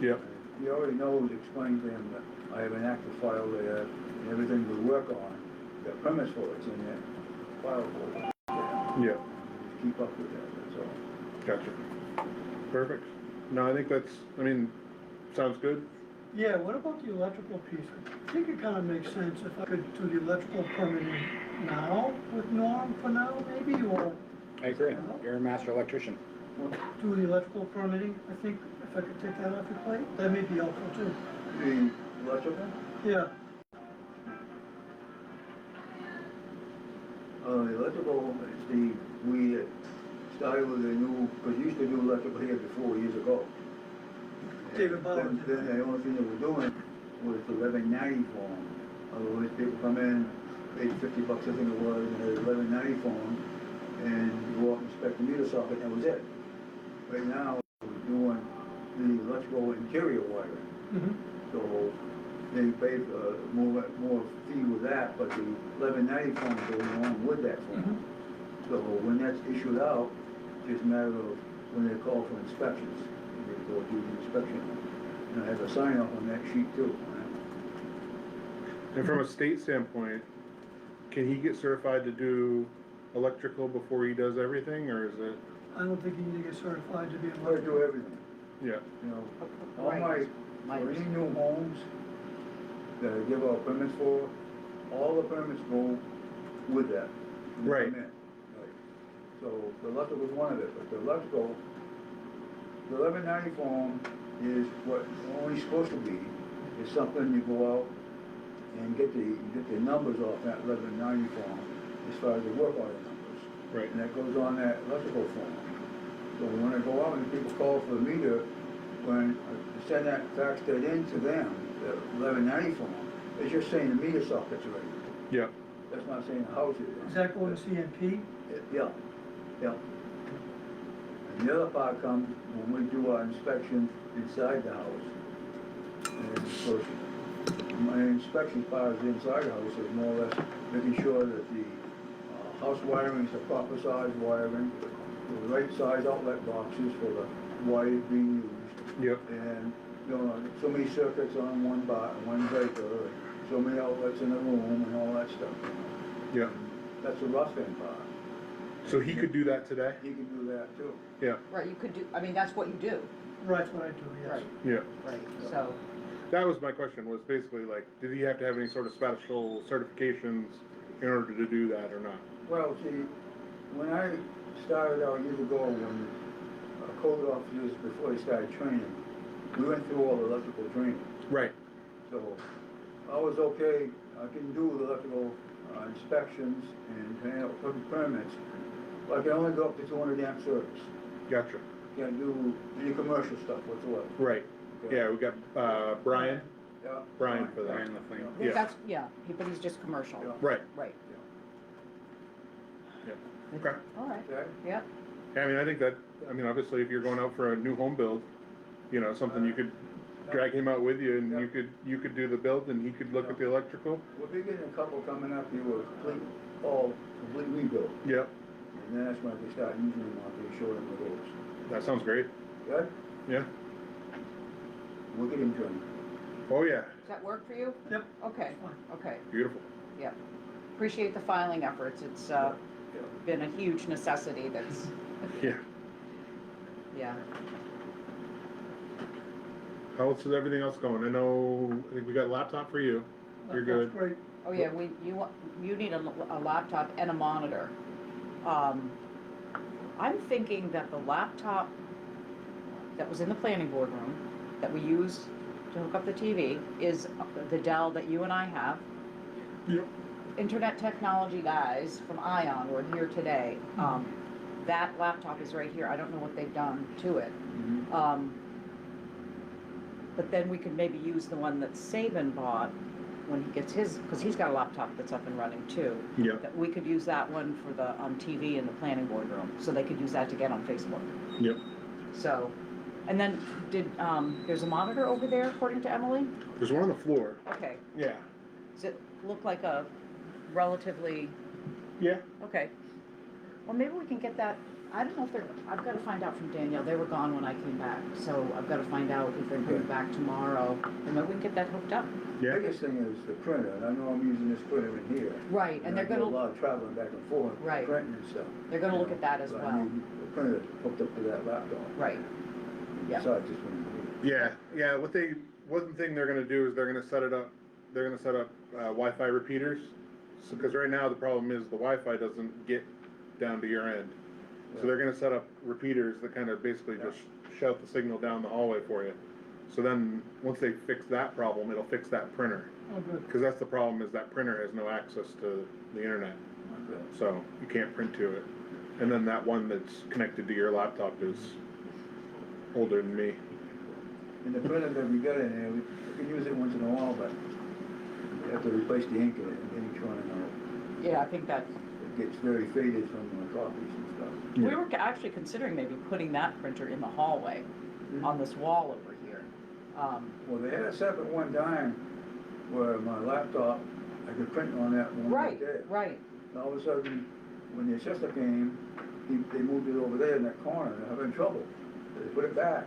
Yep. He already knows, explained to him that I have an active file there, and everything we work on, got permits for it's in there, file folder. Yeah. Keep up with that, that's all. Gotcha. Perfect. No, I think that's, I mean, sounds good. Yeah, what about the electrical piece? I think it kind of makes sense if I could do the electrical permitting now with Norm for now, maybe, or I agree. You're a master electrician. do the electrical permitting. I think if I could take that off your plate, that may be helpful too. The electrical, Yeah, the electrical, we started with a new, because you used to do electrical here before, years ago. David Bauer did Then the only thing that we're doing was the 1190 form. Otherwise, people come in, paid $50, I think it was, and had an 1190 form, and you go up and inspect the meter socket, and that was it. Right now, we're doing the electrical interior wiring. So they pay more fee with that, but the 1190 form goes along with that form. So when that's issued out, it's just a matter of when they call for inspections. They go do the inspection. And I have a sign off on that sheet too. And from a state standpoint, can he get certified to do electrical before he does everything, or is it? I don't think you need to get certified to be an I do electrical. everything, Yeah. you know. All Right. for any new homes that I give out permits for, all the permits go with that. when they Right. come in. Right. So the electrical is one of it, but the electrical, the 1190 form is what it's only supposed to be. It's something you go out and get the numbers off that 1190 form as far as the work order numbers. Right. And that goes on that electrical form. So when I go out and people call for the meter, when I send that fax that in to them, the 1190 form, it's just saying the meter socket's ready. Yeah. That's not saying the house is. Is that going to CMP? Yeah, yeah. And the other part comes when we do our inspection inside the house. And of course, my inspection part is inside the house, is more or less making sure that the house wiring is the proper size wiring, the right size outlet boxes for the wire being used. Yep. And, you know, so many circuits on one breaker, so many outlets in the room and all that stuff. Yeah. That's the rough end part. So he could do that today? He can do that too. Yeah. Right, you could do, I mean, that's what you do. Right, that's what I do, yes. Right, Yeah. right, so, That was my question, was basically like, did he have to have any sort of special certifications in order to do that or not? Well, see, when I started out years ago, when code officers, before they started training, we went through all the electrical training. Right. So I was okay, I can do the electrical inspections and hand out permits, but I can only go up to 200 amp service. Gotcha. Can't do any commercial stuff whatsoever. Right. Okay? Yeah, we got Brian. Yeah. Brian for that. Brian LaFlame. Yeah. that's, yeah, but he's just commercial. Yeah. Right. Right, Yeah. Okay. all right, Okay? yeah, Yeah, I mean, I think that, I mean, obviously, if you're going out for a new home build, you know, something you could drag him out with you, and Yeah. you could do the build, and he could look at the electrical. We'll be getting a couple coming up here with complete rebuild. Yep. And then that's when they start using them out there, show them the ropes. That sounds great. Good? Yeah. We'll get him trained. Oh yeah. does that work for you? Yep. Okay, Fine. okay, Beautiful. yeah. Appreciate the filing efforts, it's, Yeah. been a huge necessity that's, Yeah. yeah. How else is everything else going? I think we got a laptop for you. You're good. That's great. Oh, yeah, you need a laptop and a monitor. I'm thinking that the laptop that was in the planning board room, that we use to hook up the TV, is the Dell that you and I have. Yep. Internet technology guys from Ion were here today. That laptop is right here. I don't know what they've done to it. But then we could maybe use the one that Saban bought when he gets his, because he's got a laptop that's up and running too. Yep. That we could use that one for the TV in the planning board room, so they could use that to get on Facebook. Yep. So, and then there's a monitor over there, according to Emily? There's one on the floor. Okay. Yeah. Does it look like a relatively, Yeah. okay. Well, maybe we can get that I don't know if they're, I've gotta find out from Danielle, they were gone when I came back, so I've gotta find out if they're coming Okay. back tomorrow, and maybe we can get that hooked up. The Yeah, biggest thing is the printer, and I know I'm using this printer in here. Right, and they're I do a gonna, lot of traveling back and forth, Right. printing and stuff. they're gonna look at that as But I well, need the printer hooked up to that laptop. right, yeah. Besides just when yeah, one thing they're gonna do is they're gonna set up Wi-Fi repeaters. So, cause right now the problem is the Wi-Fi doesn't get down to your end. So they're gonna set up repeaters that kind of basically just shout the signal down the hallway for you. So then, once they fix that problem, it'll fix that printer. Oh, good. Cause that's the problem, is that printer has no access to the internet, Okay. so you can't print to it. And then that one that's connected to your laptop is older than me. And the printer that we got in there, we can use it once in a while, but we have to replace the ink in it, the ink's running out. Yeah, I think that, It gets very faded from the copies and stuff. we were actually considering maybe putting that printer in the hallway, on this wall over here. Well, they had a separate one time where my laptop, I could print on that one right there. Right, And all of a sudden, when the assessor came, they moved it over there in that corner, and I'm having trouble. They put it back.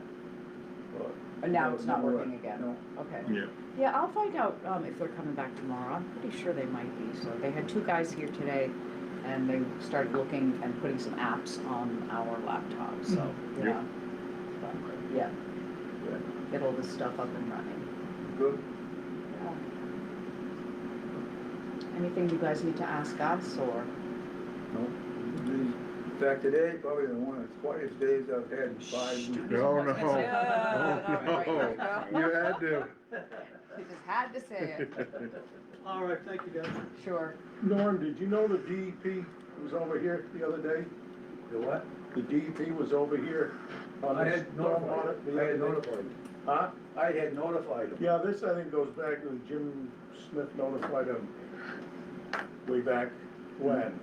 But and now no, it's not no, working again, No. okay. Yeah. Yeah, I'll find out, if they're coming back tomorrow, I'm pretty sure they might be, so they had two guys here today, and they started looking and putting some apps on our laptops, so, yeah. But, yeah, Yeah. get all this stuff up and running. Good. Yeah. Anything you guys need to ask us, or? No. In fact, today, probably the one of the quietest days I've had in 5 weeks. No, no. Right, Oh, right, no. You had to. You just had to say it, All right, thank you, guys. sure. Norm, did you know the DEP was over here the other day? The what? The DEP was over here on I the had notified stormwater him. the I had other day? notified him. Huh? I had notified him. Yeah, this I think goes back to Jim Smith notified him way back when.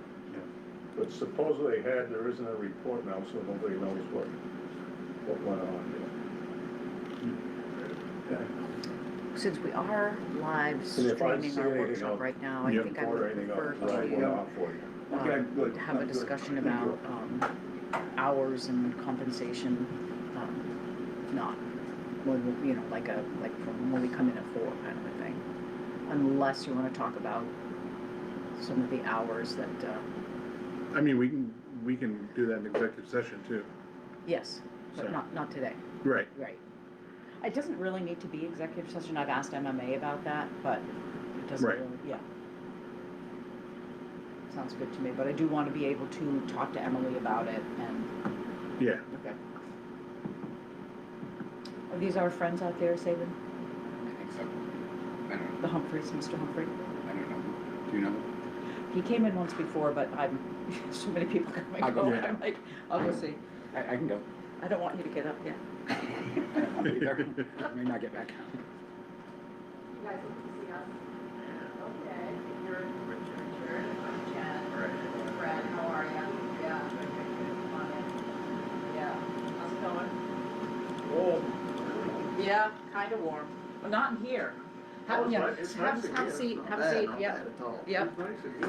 But supposedly there isn't a report now, so nobody knows what went on Okay. Since we are live And if I streaming see our anything workshop else, right now, I Yep. think I there. Or would anything prefer else, I'll put to, off for you. Okay, good. have a Good. discussion Thank about, you. hours and compensation, not, when, we- like from when we come in at 4 kind of a thing. Unless you wanna talk about some of the hours that, I mean, we can do that in executive session too. yes, but So- not today. Right. Right. It doesn't really need to be executive session, I've asked MMA about that, but it doesn't Right. really, yeah. Sounds good to me, but I do wanna be able to talk to Emily about it and, Yeah. okay. Are these our friends out there, Saban? I think so. I don't, The Humphreys, Mr. Humphrey? I don't know. Do you know? He came in once before, but I'm, so many people coming I'll go. over, I'm like, I'll go see. I can go. I don't want you to get up yet. I don't want to either. May not get back. You guys want to see us? Okay, you're Richard, I'm Jen, Fred, how are ya? Yeah. Come on in. Yeah, how's it going? Oh, Yeah, kinda warm, well, not in here. Have, you know, It's have nice in a here. seat, have a seat, yep, yep.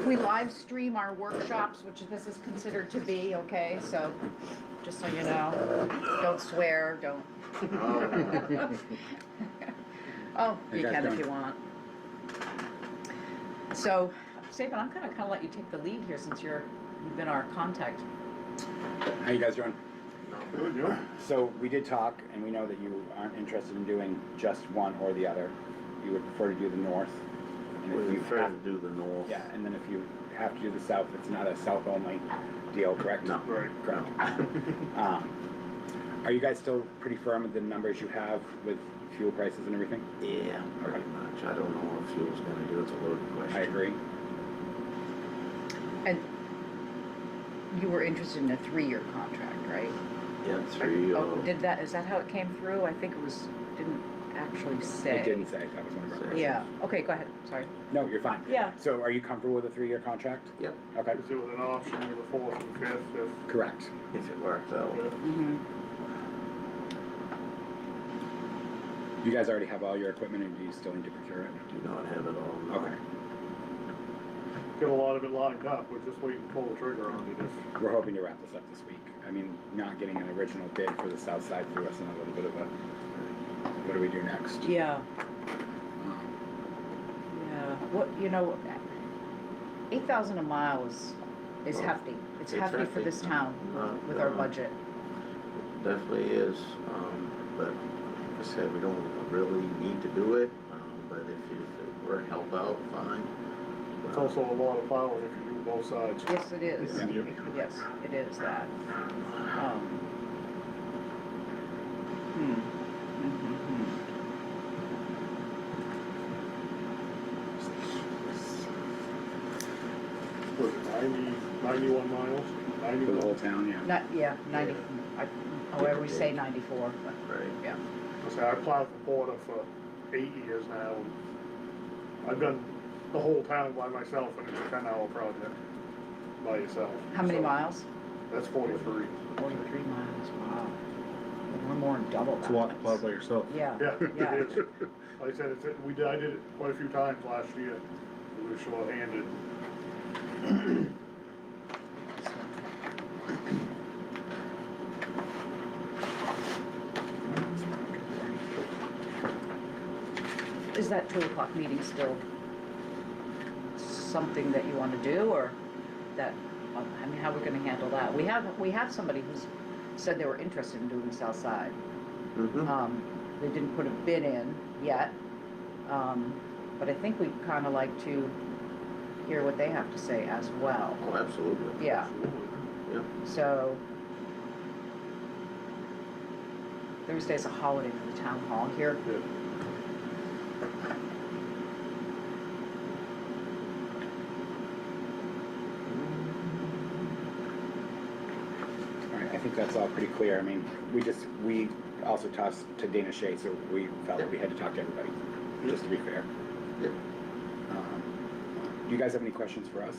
We live stream our workshops, which this is considered to be, okay, so, just so you know, don't swear, don't. Oh, Hey, you guys can if doing? you want. So, Saban, I'm gonna let you take the lead here since you've been our contact. How you guys doing? good, yeah. So we did talk, and we know that you aren't interested in doing just one or the other. You would prefer to do the north. And if you have, to do the north. yeah, and then if you have to do the south, it's not a south-only deal, correct? No. Right. Correct. Are you guys still pretty firm with the numbers you have with fuel prices and everything? Yeah, pretty much. I don't know what fuel's gonna do. It's a loaded question. I agree. And you were interested in a 3-year contract, right? Yeah, 3, Oh, is that how it came through? I think it was, didn't actually say. It didn't say, that was one of our questions. Yeah, okay, go ahead, sorry. No, you're fine. Yeah. So are you comfortable with a 3-year contract? Yep, Okay, Is it with an option of the 4th and 5th if correct. if it works out. Mm-hmm. You guys already have all your equipment, and do you still need to procure it? Do not have it all. no. Okay. get a lot of it lined up, we're just waiting to pull the trigger on it. We're hoping to wrap this up this week. I mean, not getting an original bid for the south side threw us in a little bit of a, what do we do next? Yeah, Um, yeah, what, you know, 8,000 a mile is hefty. It's It's hefty for hefty. this town with our budget. Definitely is, but like I said, we don't really need to do it, but if it were to help out, fine. It's also a lot of power if you do both sides. Yes, it is. Yeah. Yes, it is that. Um, hmm. Mhm, What, 91 miles? For the whole town, yeah. Not, yeah, 90, however we say 94, but, Right. yeah. I plowed for Porter for 8 years now. And I've done the whole town by myself, and it's a 10-hour project by yourself. How many So, miles? That's 43. 43 miles, wow. We're more than double that. It's a lot to plow by yourself. Yeah, Yeah, yeah. it is. Like I said, I did it quite a few times last year. We were short-handed. Is that 2 o'clock meeting still something that you want to do, or that, I mean, how are we gonna handle that? We have somebody who's said they were interested in doing South Side. Mm-hmm. They didn't put a bid in yet, but I think we'd kinda like to hear what they have to say as well. Oh, absolutely. Yeah, Yeah. so Thursday's a holiday for the town hall here. Yeah. All right, I think that's all pretty clear. I mean, we also talked to Dana Shea, so we felt like we had to talk to everybody, just to be fair. Yep. Do you guys have any questions for us?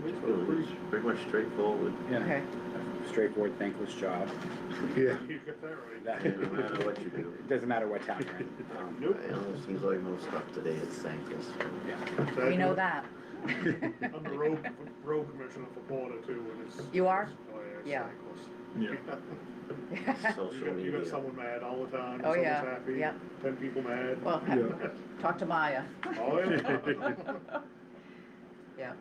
It's really pretty much straightforward. Okay. Straightforward, thankless job. Yeah. You get that right. That- No matter what you do. It doesn't matter what town you're in. Nope. It almost seems like most stuff today is thankless. Yeah. We know that. I'm the road commissioner for Porter too, and it's. You are? Oh, Yeah. it's thankless. Social You media. got someone mad all the time, Oh, someone's yeah, happy, yeah. 10 people mad. Well, talk to Maya. Oh, yeah. Yeah.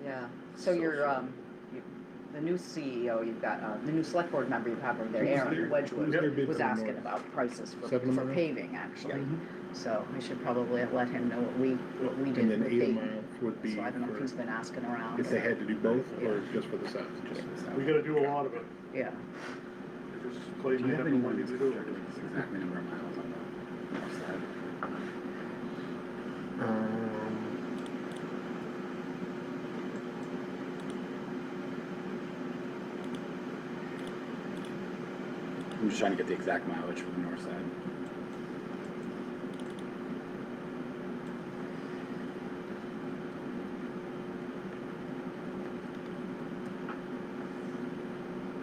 Yeah, so you're, the new CEO, you've got, the new select board member you have over there, Aaron Wedgwood, their bid was for the asking north? about prices for 7 mile? paving, actually. So I should probably let him know what we did And then with 8 the, mile would be so I don't know if he's for, been asking around. if they had to do both, or just for the south? Just for the south. We gotta do a lot of it. Yeah, Just Clay Do you may have have any the money ones to that do are it. doing this exact number of miles on the north side? I'm just trying to get the exact mileage for the north side.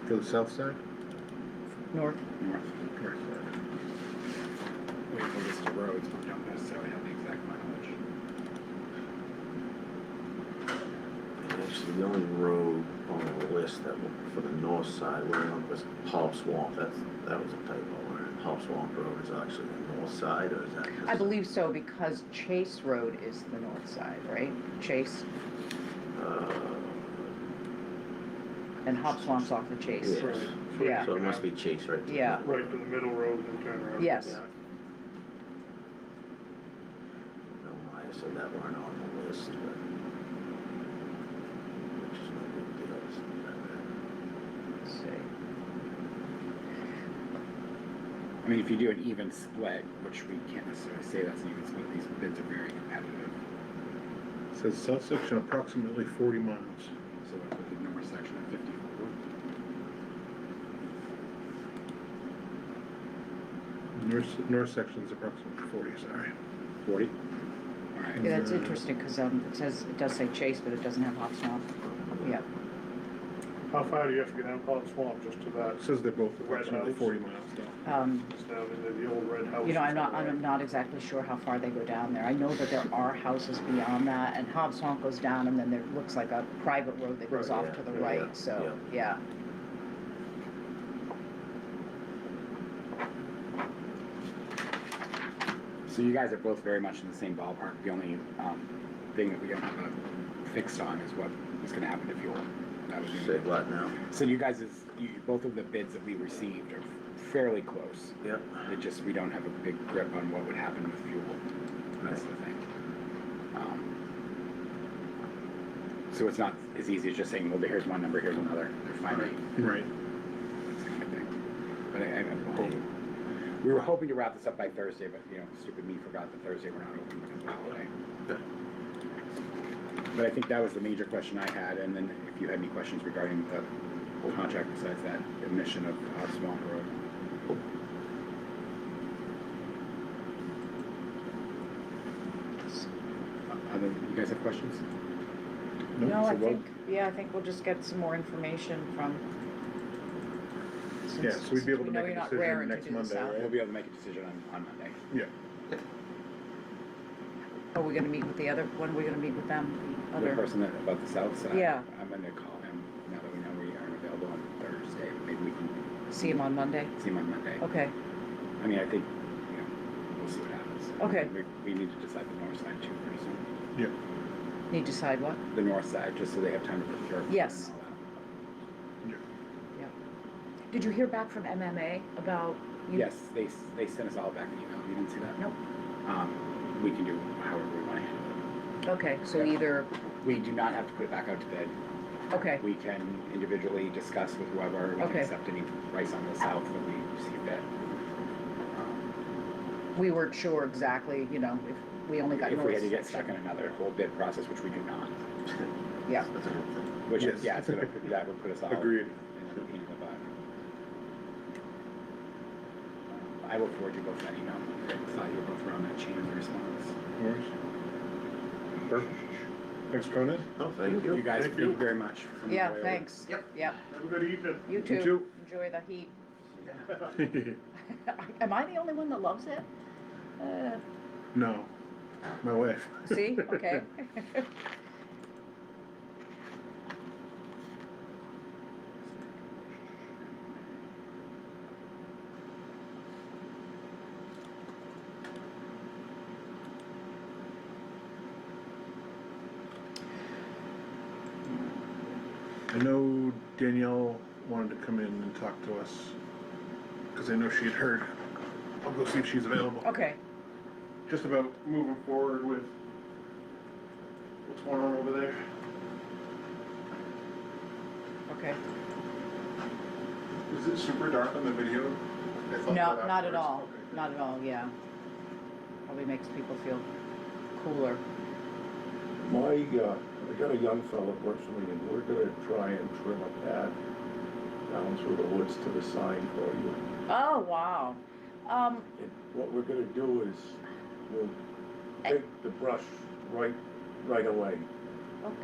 For the south side? north, North. Wait for this to roads, but we don't necessarily have the exact mileage. And actually, the only road on the list that for the north side was Hop Swamp. That was a typo. Hop Swamp Road is actually the north side, or is that? I believe so, because Chase Road is the north side, right? Chase, and Hop Swamp's off the Chase. Yes. Yeah. So it must be Chase right there. Yeah. Right to the middle road and then turn around. Yes. Yeah. No, Maya said that weren't on the list, but. Which is no big deal. It's not bad. Let's see. I mean, if you do an even split, which we can't necessarily say that's an even split, these bids are very competitive. It says south section approximately 40 miles. So we'll put the north section at 54. North section's approximately 40, sorry. 40? All right. Yeah, that's interesting, because it does say Chase, but it doesn't have Hop Swamp. Yeah. How far do you have to get down Pond Swamp, just to that? It says they're both Red approximately House. 40 miles down. Just down into the old red house? You know, I'm not exactly sure how far they go down there. I know that there are houses beyond that, and Hobbs Swamp goes down, and then there looks like a private road that goes Right, off to the yeah, right, so, yeah. So you guys are both very much in the same ballpark. The only thing that we don't have fixed on is what is gonna happen to fuel. That was the Say only- what now? So you guys, both of the bids that we received are fairly close. Yep. It just, we don't have a big grip on what would happen with fuel. That's the thing. So it's not as easy as just saying, well, here's one number, here's another. They're finite. Right. That kind of thing. But we were hoping to wrap this up by Thursday, but, you know, stupid me forgot that Thursday we're not open because of the holiday. Okay. But I think that was the major question I had, and then if you had any questions regarding the whole contract besides that admission of Swamp Road. You guys have questions? No, So I we'll- think, I think we'll just get some more information from. Yeah, so we'd be able to we know make a you're not decision raring to next do the Monday, south. right? We'll be able to make a decision on Monday. Yeah. Are we gonna meet with the other, when are we gonna meet with them, the The other? person that, about the south side. Yeah. I'm gonna call him now that we know we aren't available on Thursday. Maybe we can See him on Monday? see him on Monday. Okay, I mean, I think, you know, we'll see what happens. Okay. We need to decide the north side too pretty soon. Yeah. need to decide what? The north side, just so they have time to procure. Yes. and all that. Yep. Did you hear back from MMA about? you- Yes, they sent us all back an email. You didn't see that? Nope. We can do however we want to handle it. Okay, so Yeah. either, We do not have to put it back out to bid. okay, We can individually discuss with whoever. We can Okay. accept any price on the south that we see fit. we weren't sure exactly, you know, if we only got If we had to north. get stuck in another whole bid process, which we do not. Yeah. That's a good thing. Which Yes. is, yeah, it's gonna, that would put us all. Agreed. In the butt. I look forward to both that email. I thought you were both around that chain of response. No worries. Perfect. Thanks for coming Oh, thank you. You guys, Thank thank you you. very much. for Yeah, enjoying it. thanks. Yep. Have a good evening. You too. too. Enjoy the heat. in. Am I the only one that loves it? No, my wife. See, okay. I know Danielle wanted to come in and talk to us, because I know she had heard. I'll go see if she's available. Okay, Just about moving forward with what's going on over there. okay. Is it super dark on the video? I thought No, that not at afterwards. all, Okay. not at all, yeah. Probably makes people feel cooler. I got a young fella that works for me, and we're gonna try and trim a path down through the woods to the sign for you. Oh, wow. And what we're gonna do is, we'll take the brush right away.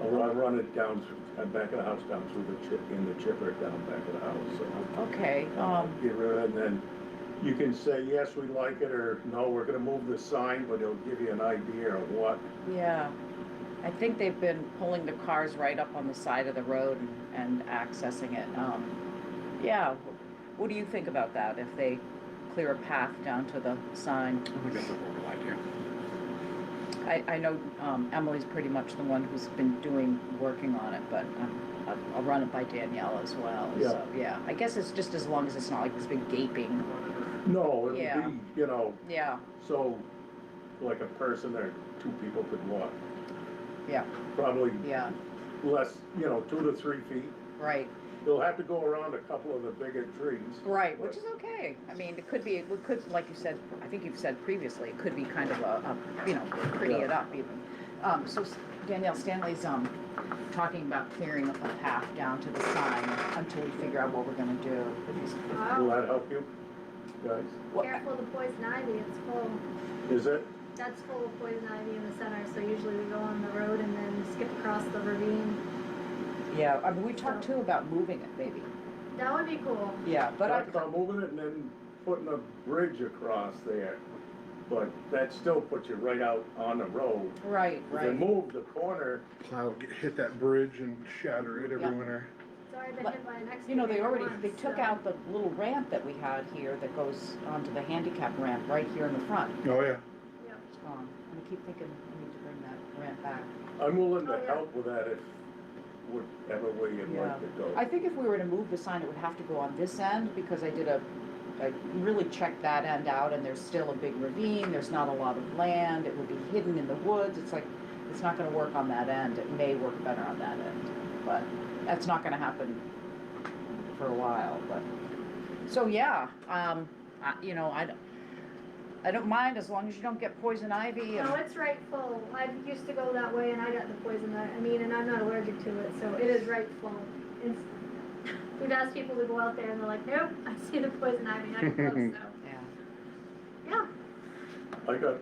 I'll run it down through, back of the house, down through the chipper, down back of the house, so. Okay, Get rid of it, and then you can say, yes, we like it, or no, we're gonna move the sign, but it'll give you an idea of what. yeah. I think they've been pulling the cars right up on the side of the road and accessing it. Yeah, what do you think about that, if they clear a path down to the sign? I think that's a horrible idea. I know Emily's pretty much the one who's been working on it, but I'll run it by Danielle as well. Yeah. So, yeah, I guess it's just as long as it's not like this big gaping, No, Yeah. it'll be, you know, yeah, so, like a person or two people could walk. yeah, Probably yeah, less, 2 to 3 feet. right, They'll have to go around a couple of the bigger trees. right, which is okay. I mean, it could, like you said, I think you've said previously, it could be kind of a pretty it up even. So Danielle, Stanley's, talking about clearing a path down to the sign until we figure out what we're gonna do. Will that help you, guys? What- Careful the poison ivy, it's full. Is it? That's full of poison ivy in the center, so usually we go on the road and then skip across the ravine. Yeah, I mean, we talked too about moving it maybe, That would be cool. yeah, but I, Talked about moving it and then putting a bridge across there, but that still puts you right out on the road. right, If they right. move the corner, Plow, hit that bridge and shatter it every Yeah. winter. It's already been But, hit by an excavator You know, they already, once, they took so- out the little ramp that we had here that goes onto the handicap ramp right here in the front. Oh, yeah. Yep. It's gone. And I keep thinking we need to bring that ramp back. I'm willing to Oh, yeah. help with that if, whatever way you'd Yeah. like to go. I think if we were to move the sign, it would have to go on this end, because I really checked that end out, and there's still a big ravine, there's not a lot of land, it would be hidden in the woods, it's like, it's not gonna work on that end, it may work better on that end, but that's not gonna happen for a while, but, so, yeah, you know, I don't mind as long as you don't get poison ivy and. No, it's right full. I used to go that way and I got the poison, I mean, and I'm not allergic to it, so it is right full. It's, we've asked people to go out there and they're like, nope, I see the poison ivy, not even close, so, Yeah. yeah. I got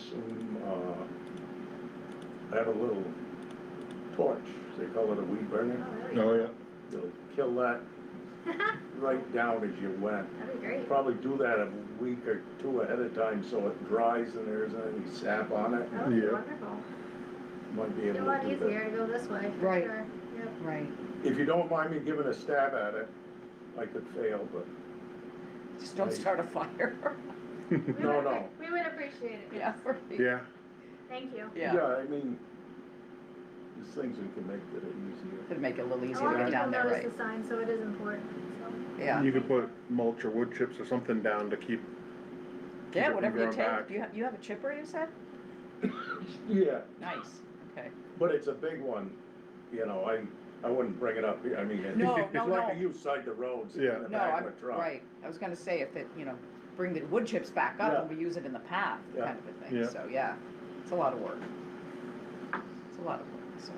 some, I have a little torch, they call it a weed burner. Oh, really? Oh, yeah. It'll kill that right down as you went. That'd be great. Probably do that a week or two ahead of time so it dries and there isn't any sap on it. That would be Yeah. wonderful. Might be It's a able lot to do that. easier to go this way, for Right. sure. Yep. Right, If you don't mind me giving a stab at it, I could fail, but just don't start a fire. We No, would- no. We would appreciate it. Yeah, right. Yeah. Thank you. Yeah, yeah, I mean, there's things we can make that are easier. it'd make it a little A easier lot to of get people down there, notice right? the sign, so it is important, so. Yeah, You could put mulch or wood chips or something down to keep it yeah, from whatever you growing take, back. you have a chipper, you said? Yeah, Nice, okay. but it's a big one, you know, I wouldn't bring it up, I mean, No, it's no, like no. a use side the roads in Yeah. the No, back I'm, of a truck. right, I was gonna say if it, you know, bring the wood chips back up and Yeah. we use it in the path, Yeah. kind of a thing, Yeah. so, yeah, it's a lot of work. It's a lot of work, so,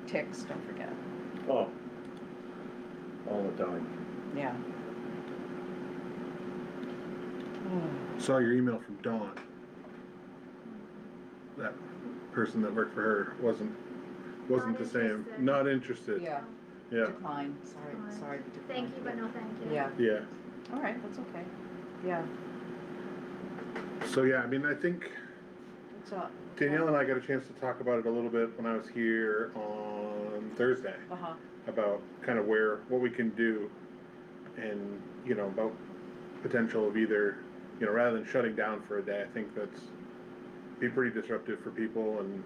ticks, don't forget, Oh, all the time. yeah. Saw your email from Dawn. That person that worked for her wasn't Not the same. interested. Not interested. Yeah, Yeah. decline, sorry, Decline. sorry. to decline. Thank you, but no thank you. Yeah, Yeah. all right, that's okay, yeah, So yeah, I mean, I think it's up. Danielle and I got a chance to talk about it a little bit when I was here on Thursday Uh-huh, about kind of what we can do and, you know, about potential of either, you know, rather than shutting down for a day, I think that's be pretty disruptive for people and,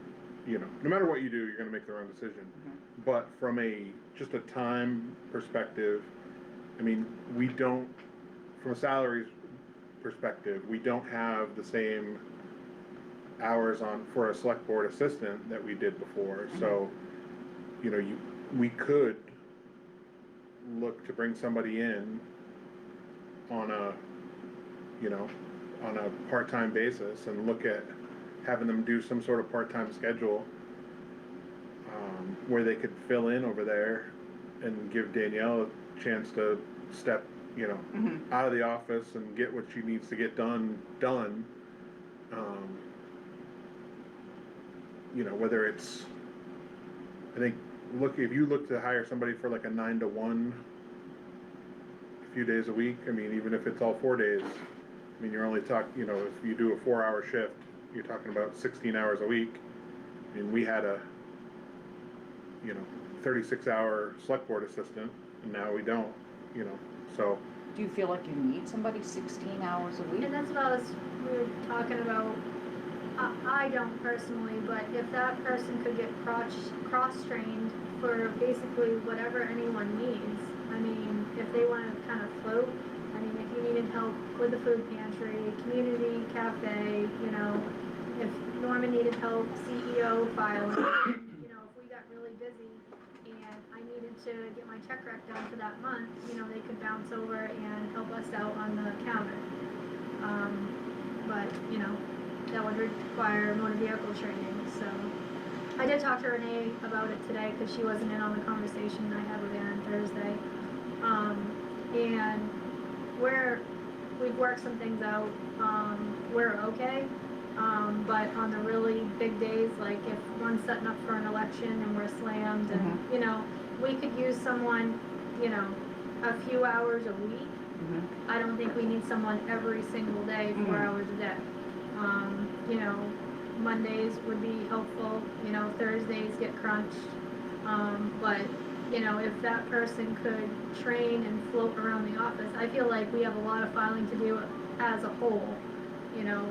you know, no matter what you do, you're gonna make the wrong decision. Mhm. But from just a time perspective, I mean, we don't, from a salaries perspective, we don't have the same hours for a select board assistant that we did before, so, you know, we could look to bring somebody in on a, you know, on a part-time basis and look at having them do some sort of part-time schedule, where they could fill in over there and give Danielle a chance to step, you know, mhm, out of the office and get what she needs to get done. You know, whether it's, I think, if you look to hire somebody for like a 9 to 1, a few days a week, I mean, even if it's all 4 days, I mean, you're only talking, you know, if you do a 4-hour shift, you're talking about 16 hours a week. I mean, we had a, you know, 36-hour select board assistant, and now we don't, you know, so. do you feel like you need somebody 16 hours a week? And that's what we were talking about. I don't personally, but if that person could get cross-trained for basically whatever anyone needs, I mean, if they want to kind of float, I mean, if you needed help with the food pantry, community cafe, you know, if Norman needed help, CEO filing, you know, if we got really busy and I needed to get my check rec done for that month, you know, they could bounce over and help us out on the counter. But, you know, that would require motor vehicle training, so. I did talk to Renee about it today, because she wasn't in on the conversation I had with Aaron Thursday. And we've worked some things out, we're okay. But on the really big days, like if one's setting up for an election and we're slammed and, you know, we could use someone, you know, a few hours a week. Mhm. I don't think we need someone every single day, 4 hours a day. You know, Mondays would be helpful, you know, Thursdays get crunched. But, you know, if that person could train and float around the office, I feel like we have a lot of filing to do as a whole, you know,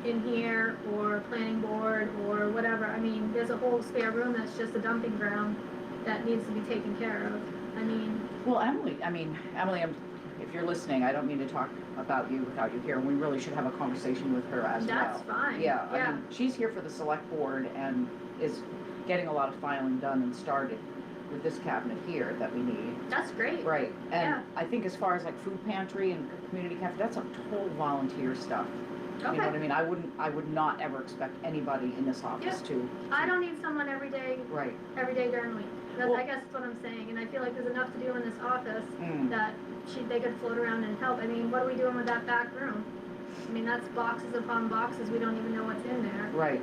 in here or planning board or whatever. I mean, there's a whole spare room that's just a dumping ground that needs to be taken care of. I mean, Well, Emily, if you're listening, I don't mean to talk about you without you here, and we really should have a conversation with her as well. that's fine. Yeah, I mean, she's here for the select board and is getting a lot of filing done and started with this cabinet here that we need. That's great. Right, Yeah. and I think as far as like food pantry and community cafe, that's a total volunteer stuff. You know what I Okay. mean? I would not ever expect anybody in this office to. I don't need someone every day Right. during the week. That's, Well- I guess that's what I'm saying, and I feel like there's enough to do in this office Mm. that they could float around and help. I mean, what are we doing with that back room? I mean, that's boxes upon boxes, we don't even know what's in there. Right,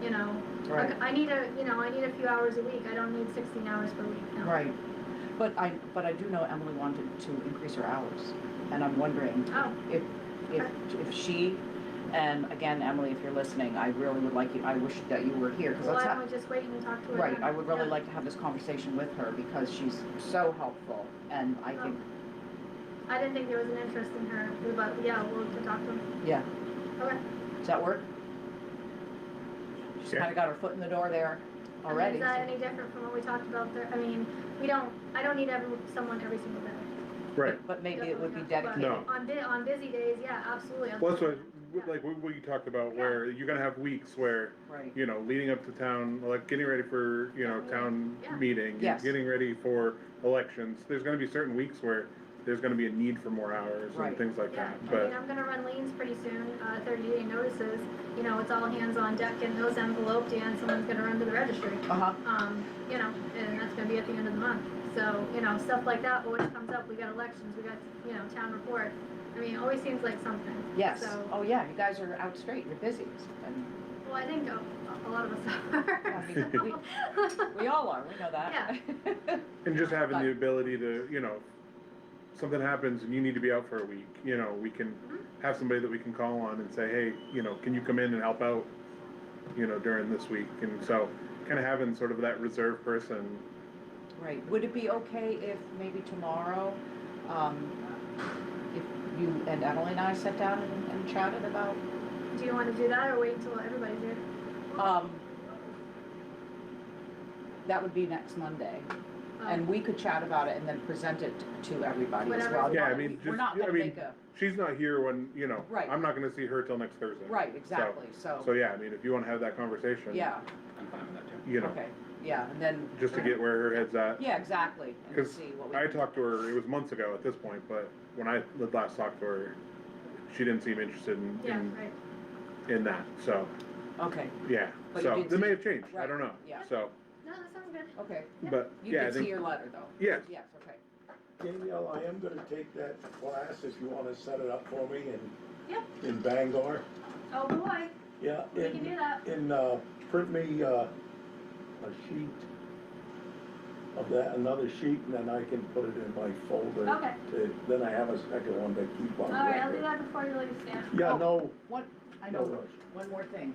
You know, right. I need a few hours a week, I don't need 16 hours per week, no. Right, but I do know Emily wanted to increase her hours, and I'm wondering Oh, if she, and again, Emily, if you're listening, I really would like you, I wish that you were here, because well, that's why how, don't we just wait and talk to her right, then? I would really Yeah. like to have this conversation with her, because she's so helpful, and I think, I didn't think there was an interest in her, but yeah, we'll have to talk to her. yeah, Okay. does that work? She's Yeah. kinda got her foot in the door there already. Is that any different from what we talked about there? I mean, I don't need someone every single day. Right. But maybe it would be Definitely dedicated. not. But on busy days, yeah, absolutely. Well, that's what, like, we talked about, where you're gonna have weeks where, Right, you know, leading up to town, like, getting ready for, you know, town Yeah. meeting, Yes. getting ready for elections, there's gonna be certain weeks where there's gonna be a need for more hours Right. and things like Yeah, that, I mean, but, I'm gonna run liens pretty soon, 30-day notices, you know, it's all hands on deck and those enveloped and someone's gonna run to the registry. uh-huh, You know, and that's gonna be at the end of the month. So, you know, stuff like that always comes up, we got elections, we got, you know, town report. I mean, it always seems like something. yes, So, oh yeah, you guys are out straight, you're busy, and well, I think a lot of us I mean, are. we all are, we know that. and just having But- the ability to, you know, something happens and you need to be out for a week, you know, we can have somebody that we can call on and say, hey, you know, can you come in and help out, you know, during this week, and so, kinda having sort of that reserve person. Right, would it be okay if maybe tomorrow, if you and Emily and I sat down and chatted about, Do you wanna do that or wait until everybody's here? that would be next Monday, and we could chat about it and then present it to everybody as Whatever. well. Yeah, I Not- mean, We're just- not I gonna mean, make a, She's not here when, you know, Right. I'm not gonna see her till next Thursday. right, exactly, So so, yeah, I mean, if you wanna have that conversation. yeah, I'm fine with that too. You know, okay, yeah, and then. just to get where her head's at. Yeah, exactly, and 'Cause see what we. I talked to her, it was months ago at this point, but when I last talked to her, she didn't seem interested Yeah, right. in that, so, Okay, yeah. But you So, did they see- may have changed, I right, don't know, yeah. so, No, that sounds good. okay, but, you yeah, I did see think, your letter though? yes, Yes, okay, Danielle, I am gonna take that class if you wanna set it up for me Yep. in Bangor. Oh, boy, Yeah, we can do that. print me, a sheet of that, another sheet, and then I can put it in my folder. Okay. Then I have a second one to keep on. All right, I'll do record. that before you leave, Stan. Yeah, Oh. no, I no know, rush. one more thing.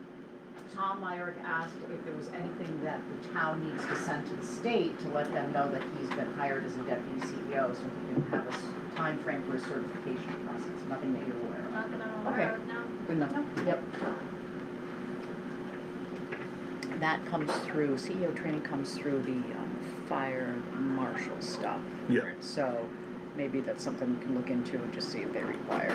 Tom Myrick asked if there was anything that the town needs to send to the state to let them know that he's been hired as a deputy CEO, so he can have a time frame for his certification process, nothing that you're aware of. Not that I'm Okay. aware of, no. Good enough, yep. That comes through, CEO training comes through the fire marshal stuff. Yeah. So maybe that's something we can look into and just see if they require.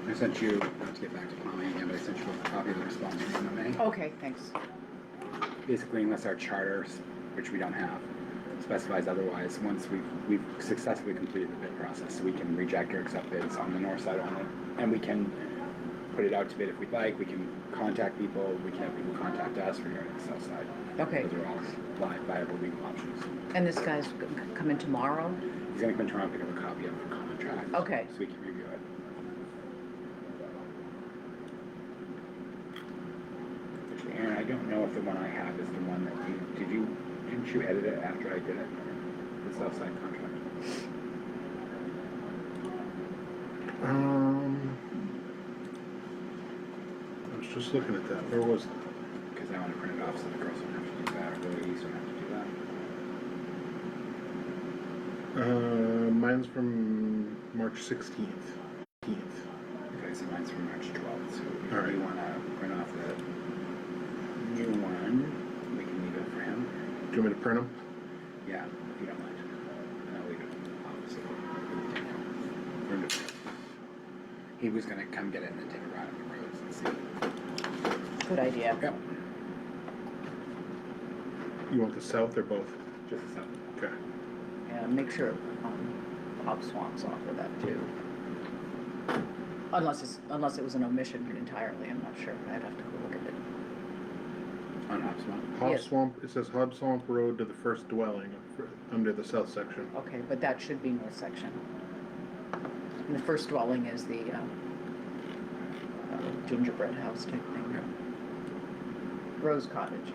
I sent you, not to get back to plowing again, but I sent you a copy of the response from MMA. Okay, thanks. Basically, unless our charter, which we don't have, specifies otherwise, once we've successfully completed the bid process, we can reject or accept bids on the north side only. And we can put it out to bid if we'd like, we can contact people, we can have people contact us regarding the south side. Okay. Those are all viable legal options. And this guy's come in tomorrow? He's gonna come in tomorrow and pick up a copy of the contract. Okay. So we can review it. Actually, Aaron, I don't know if the one I have is the one that didn't you edit it after I did it? The south side contract? I was just looking at that, where was that? Because I want to print it off so the girls don't have to do that, or the ladies don't have to do that. Mine's from March 16th. Okay, so mine's from March 12th, so if All right. you want to print off the new one, we can leave it for him. Do you want me to print them? Yeah, if you don't mind. And I'll leave it obviously. He was gonna come get it and then take a ride on the roads and see. Good idea. Yep. You want the south or both? Just a second. Okay. Yeah, make sure, Bob Swan's off of that too. Unless it was an omission entirely, I'm not sure, I'd have to go look at it. On Hopswamp? Hob Yes. Swamp, it says Hob Swamp Road to the first dwelling under the south section. Okay, but that should be north section. And the first dwelling is the gingerbread house type thing. Rose Cottage.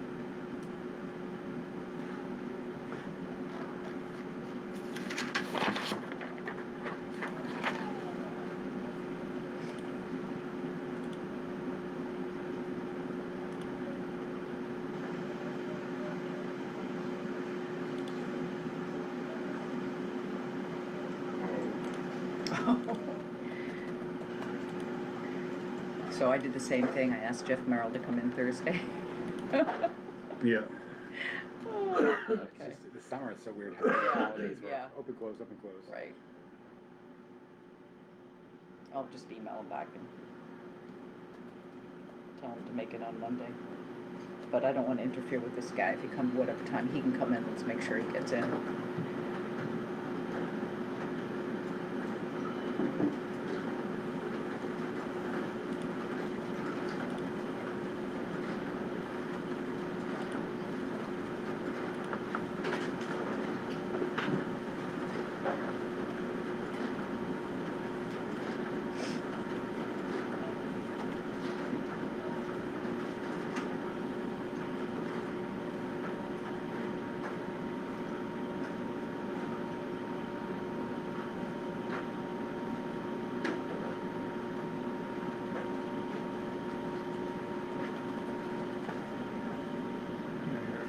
So I did the same thing. I asked Jeff Merrill to come in Thursday. Yeah. It's just, the summer is so weird how the holidays work. Yeah. Open, close, open, close. Right. I'll just email him back and tell him to make it on Monday. But I don't want to interfere with this guy. If he comes, whatever time he can come in, let's make sure he gets in.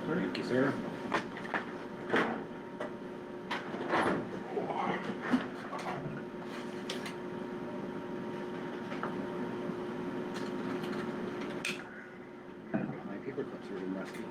Thank you, sir. My paper clips are really rusty.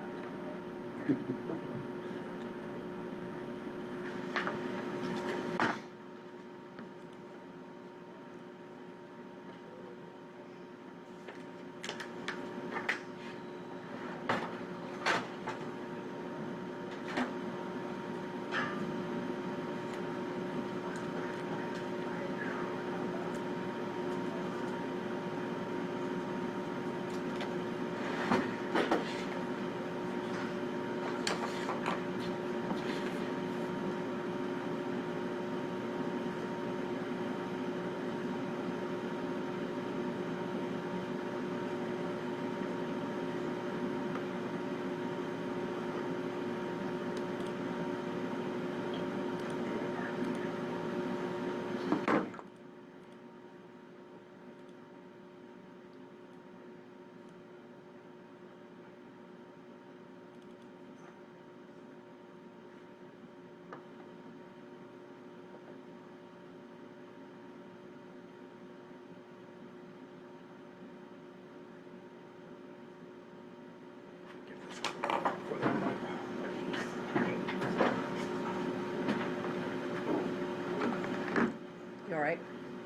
You all right?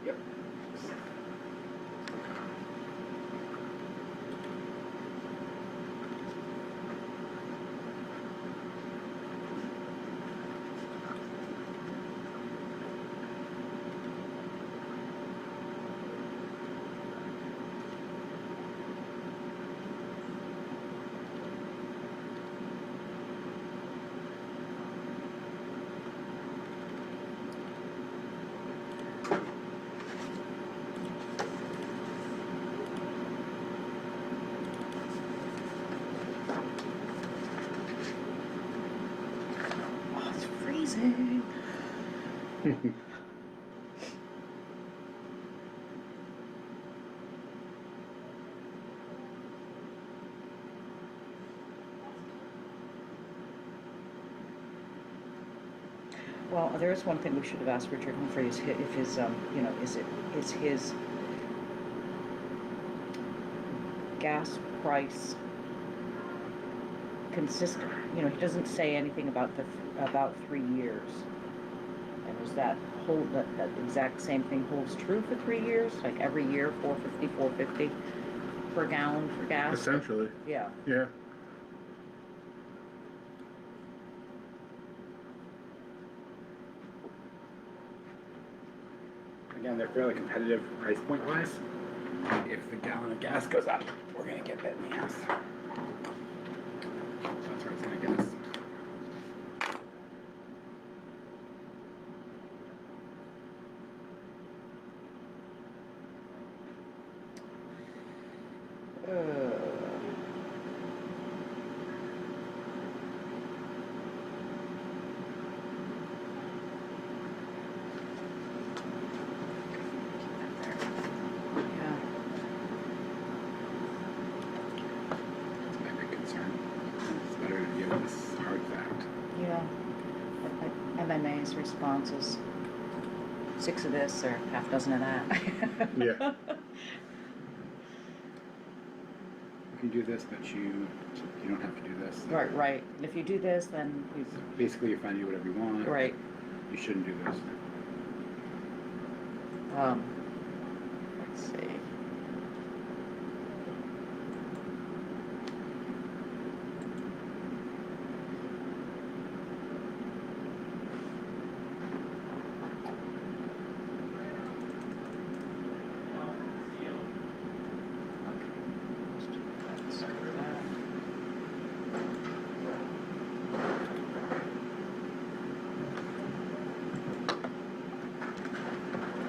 Yep. Well, there is one thing we should have asked Richard Humphrey, is if his, you know, is his gas price consistent? You know, he doesn't say anything about about 3 years. And is that that exact same thing holds true for 3 years? Like every year, 450 per gallon for gas? Essentially, Yeah. yeah. Again, they're fairly competitive price point wise. If the gallon of gas goes up, we're gonna get bit in the ass. That's where it's gonna get us. Yeah. That's my big concern. It's better to deal with this hard fact. Yeah. MMA's response is 6 of this or half dozen of that. Yeah. You can do this, but you don't have to do this. Right, right. And if you do this, then you, Basically, you're fine to do whatever you want. right. You shouldn't do this. Let's see.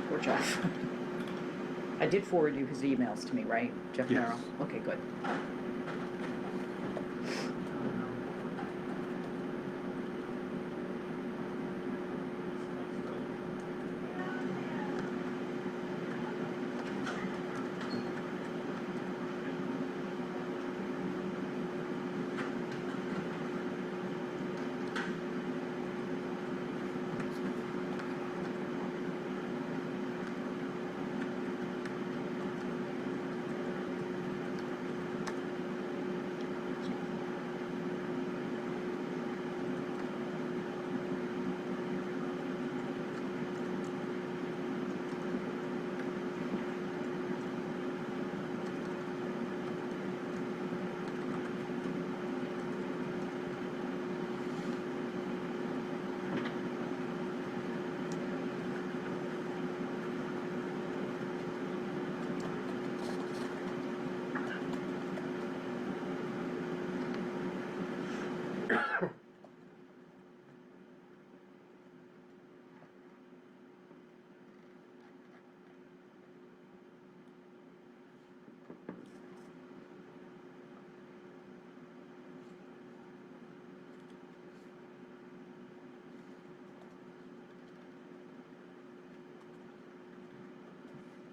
Poor Jeff. I did forward you his emails to me, right? Jeff Yes. Merrill? Okay, good.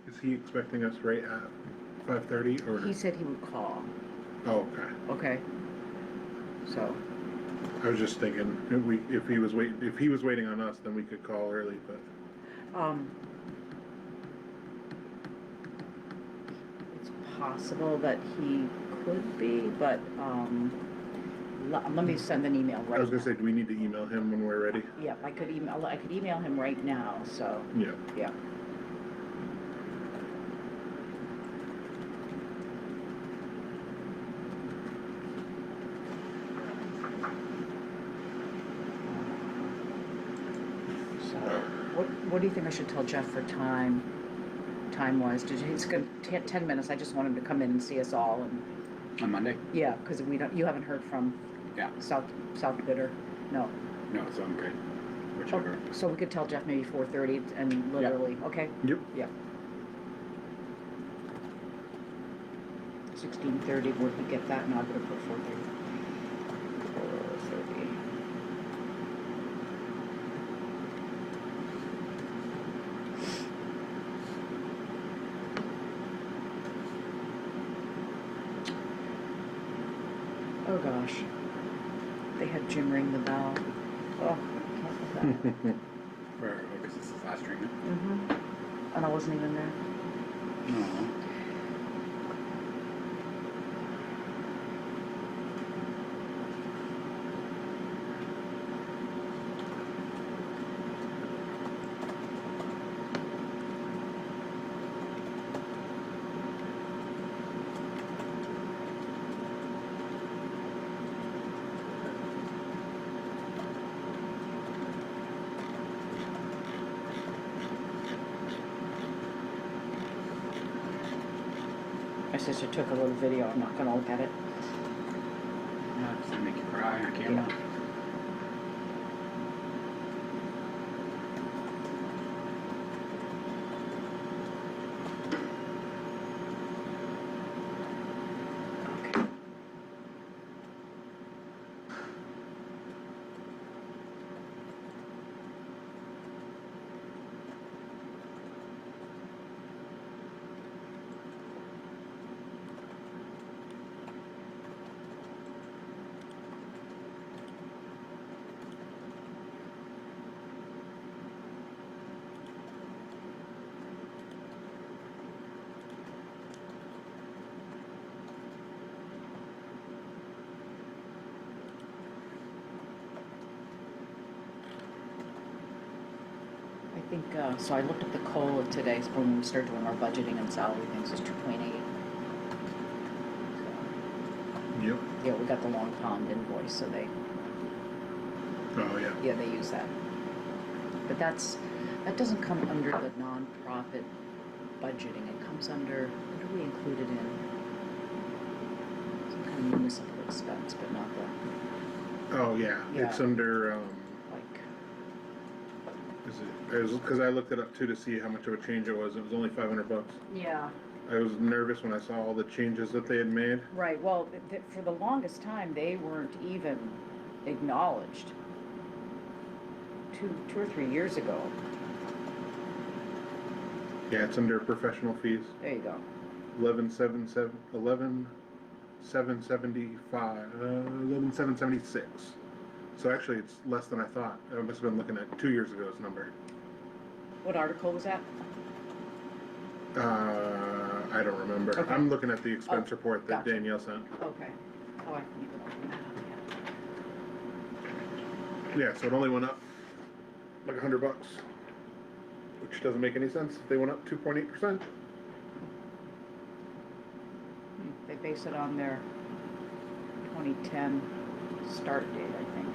Is he expecting us right at 5:30 or? He said he would call, Oh, okay. okay? So, I was just thinking, if he was waiting on us, then we could call early, but. it's possible that he could be, but, let me send an email right I was gonna now. say, do we need to email him when we're ready? Yeah, I could email him right now, so, Yeah. yeah. So, what do you think I should tell Jeff for time-wise? He's gonna, 10 minutes, I just want him to come in and see us all, and, On Monday? yeah, because you haven't heard from Yeah. South Bidder, no. No, so I'm good. Whichever. So we could tell Jeff maybe 4:30 and literally, okay? Yep. Yeah. 16:30, would he get that? No, I'm gonna put 4:30. 4:30. Oh, gosh. They had Jim ring the bell. Oh, I can't with that. Or, because this is last treatment? Mm-hmm. And I wasn't even there. No. My sister took a little video. I'm not gonna look at it. No, it's gonna make you cry on camera. Yeah. Okay. I think, so I looked at the COLA today, so when we start doing our budgeting and salary things, it's 2.8. Yep. Yeah, we got the Long Pond invoice, so they, Oh, yeah. yeah, they use that. But that doesn't come under the nonprofit budgeting, it comes under, what do we include it in? Some kind of municipal expense, but not the, Oh, yeah. It's Yeah. under, like, because I looked it up too to see how much of a change it was. It was only $500. yeah. I was nervous when I saw all the changes that they had made. Right, well, for the longest time, they weren't even acknowledged. Two or 3 years ago. Yeah, it's under professional fees. There you go. 11,776. So actually, it's less than I thought. I must have been looking at 2 years ago's number. What article was that? I don't remember. Okay. I'm looking at the expense Oh, report that gotcha. Danielle sent. Okay. Oh, I can even open that up, Yeah, so it only went up like $100, which doesn't make any sense. They went up 2.8%. yeah. They base it on their 2010 start date, I think.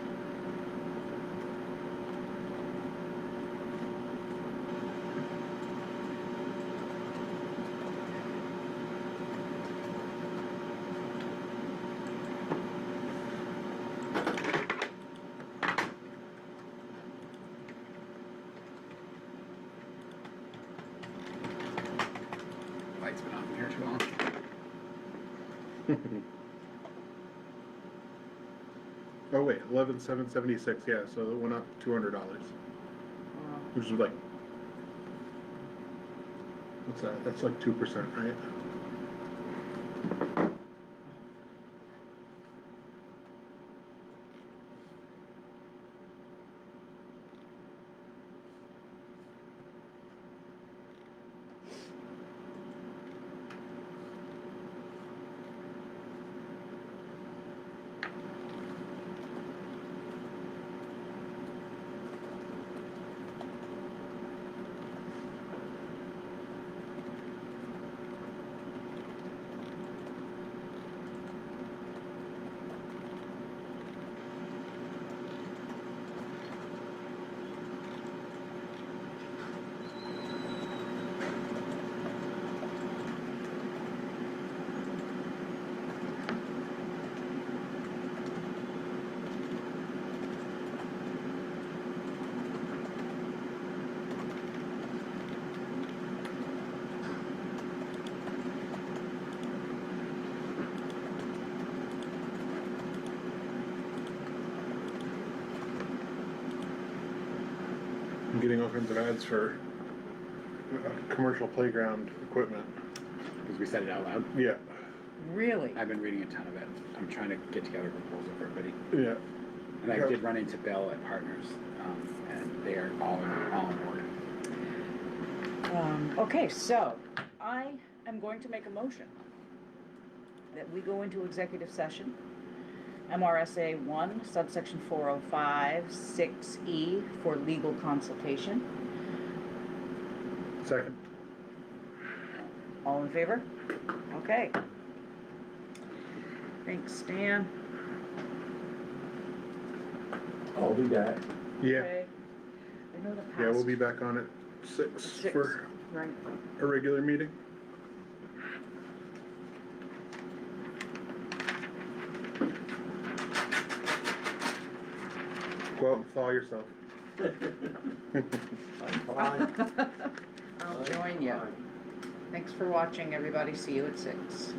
Light's been on here too long. Oh wait, 11,776. Yeah, so it went up $200, which is like, what's that? That's like 2%, right? I'm getting all kinds of ads for commercial playground equipment. Because we said it out loud. Yeah, Really? I've been reading a ton of it. I'm trying to get together a proposal for everybody. Yeah. And I Yeah. did run into Bill at Partners, and they are all on board. Okay, so I am going to make a motion that we go into executive session, MRSA 1, subsection 405, 6E, for legal consultation. Second. All in favor? Okay. Thanks, Stan. I'll be back. Yeah, Okay. I know the past. yeah, we'll be back on at 6 Six, for right. a regular meeting. Go out and thaw yourself. I'll join you. Thanks for watching, everybody. See you at 6.